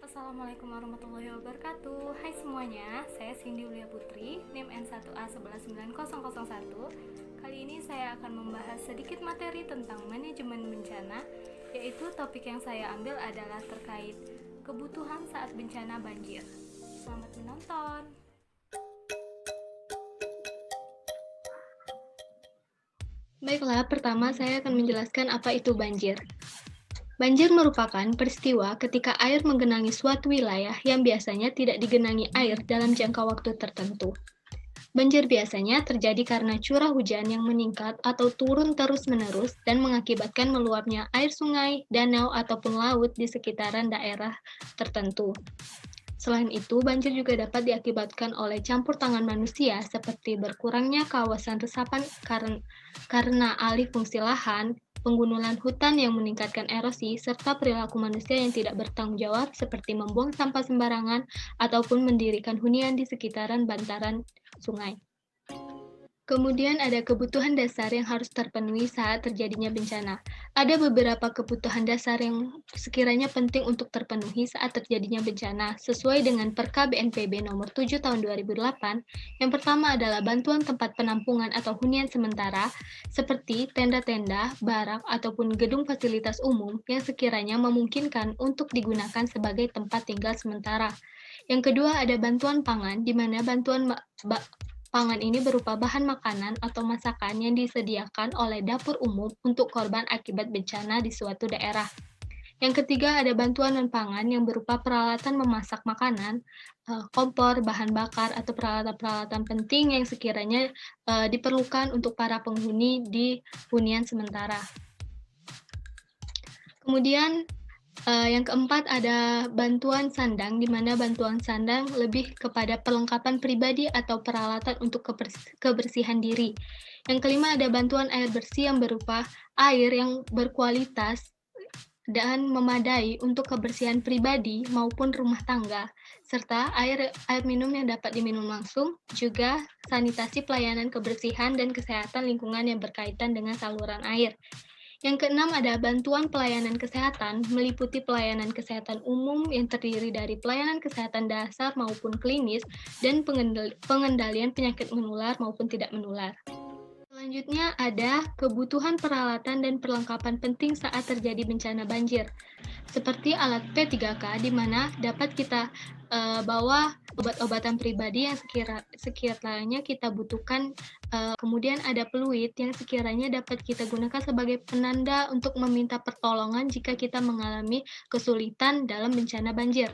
Assalamualaikum warahmatullahi wabarakatuh. Hai semuanya, saya Cindy Ulia Putri, NIM N1A1199001. Kali ini saya akan membahas sedikit materi tentang manajemen bencana, yaitu topik yang saya ambil adalah terkait kebutuhan saat bencana banjir. Selamat menonton. Baiklah, pertama saya akan menjelaskan apa itu banjir. Banjir merupakan peristiwa ketika air menggenangi suatu wilayah yang biasanya tidak digenangi air dalam jangka waktu tertentu. Banjir biasanya terjadi karena curah hujan yang meningkat atau turun terus-menerus dan mengakibatkan meluapnya air sungai, danau, ataupun laut di sekitaran daerah tertentu. Selain itu, banjir juga dapat diakibatkan oleh campur tangan manusia seperti berkurangnya kawasan resapan karena alih fungsi lahan, penggundulan hutan yang meningkatkan erosi, serta perilaku manusia yang tidak bertanggung jawab seperti membuang sampah sembarangan ataupun mendirikan hunian di sekitaran bantaran sungai. Kemudian ada kebutuhan dasar yang harus terpenuhi saat terjadinya bencana. Ada beberapa kebutuhan dasar yang sekiranya penting untuk terpenuhi saat terjadinya bencana, sesuai dengan Perka BNPB nomor 7 tahun 2008. Yang pertama adalah bantuan tempat penampungan atau hunian sementara, seperti tenda-tenda, barak, ataupun gedung fasilitas umum yang sekiranya memungkinkan untuk digunakan sebagai tempat tinggal sementara. Yang kedua ada bantuan pangan, di mana bantuan pangan ini berupa bahan makanan atau masakan yang disediakan oleh dapur umum untuk korban akibat bencana di suatu daerah. Yang ketiga ada bantuan non-pangan yang berupa peralatan memasak makanan, kompor, bahan bakar, atau peralatan-peralatan penting yang sekiranya diperlukan untuk para penghuni di hunian sementara. Kemudian yang keempat ada bantuan sandang, di mana bantuan sandang lebih kepada perlengkapan pribadi atau peralatan untuk kebersihan diri. Yang kelima ada bantuan air bersih yang berupa air yang berkualitas dan memadai untuk kebersihan pribadi maupun rumah tangga, serta air minum yang dapat diminum langsung, juga sanitasi pelayanan kebersihan dan kesehatan lingkungan yang berkaitan dengan saluran air. Yang keenam ada bantuan pelayanan kesehatan, meliputi pelayanan kesehatan umum yang terdiri dari pelayanan kesehatan dasar maupun klinis, dan pengendalian penyakit menular maupun tidak menular. Selanjutnya ada kebutuhan peralatan dan perlengkapan penting saat terjadi bencana banjir, seperti alat P3K, di mana dapat kita bawa obat-obatan pribadi yang sekiranya kita butuhkan. Kemudian ada peluit yang sekiranya dapat kita gunakan sebagai penanda untuk meminta pertolongan jika kita mengalami kesulitan dalam bencana banjir.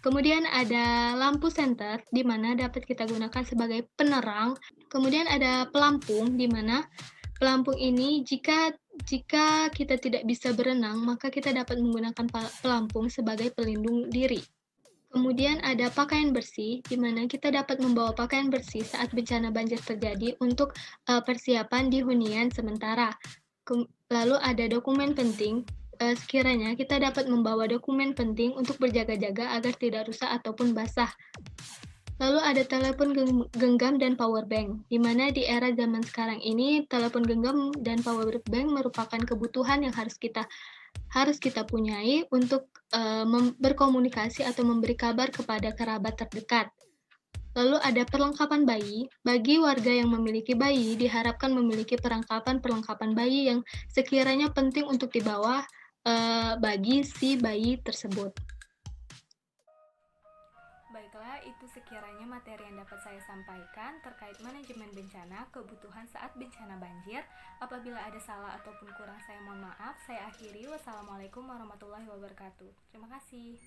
Kemudian ada lampu senter, di mana dapat kita gunakan sebagai penerang. Kemudian ada pelampung, di mana pelampung ini jika kita tidak bisa berenang, maka kita dapat menggunakan pelampung sebagai pelindung diri. Kemudian ada pakaian bersih, di mana kita dapat membawa pakaian bersih saat bencana banjir terjadi untuk persiapan di hunian sementara. Lalu ada dokumen penting, sekiranya kita dapat membawa dokumen penting untuk berjaga-jaga agar tidak rusak ataupun basah. Lalu ada telepon genggam dan power bank, di mana di era zaman sekarang ini telepon genggam dan power bank merupakan kebutuhan yang harus kita punyai untuk berkomunikasi atau memberi kabar kepada kerabat terdekat. Lalu ada perlengkapan bayi. Bagi warga yang memiliki bayi, diharapkan memiliki perlengkapan bayi yang sekiranya penting untuk dibawa bagi si bayi tersebut. Baiklah, itu sekiranya materi yang dapat saya sampaikan terkait manajemen bencana, kebutuhan saat bencana banjir. Apabila ada salah ataupun kurang, saya mohon maaf. Saya akhiri. Wassalamualaikum warahmatullahi wabarakatuh. Terima kasih.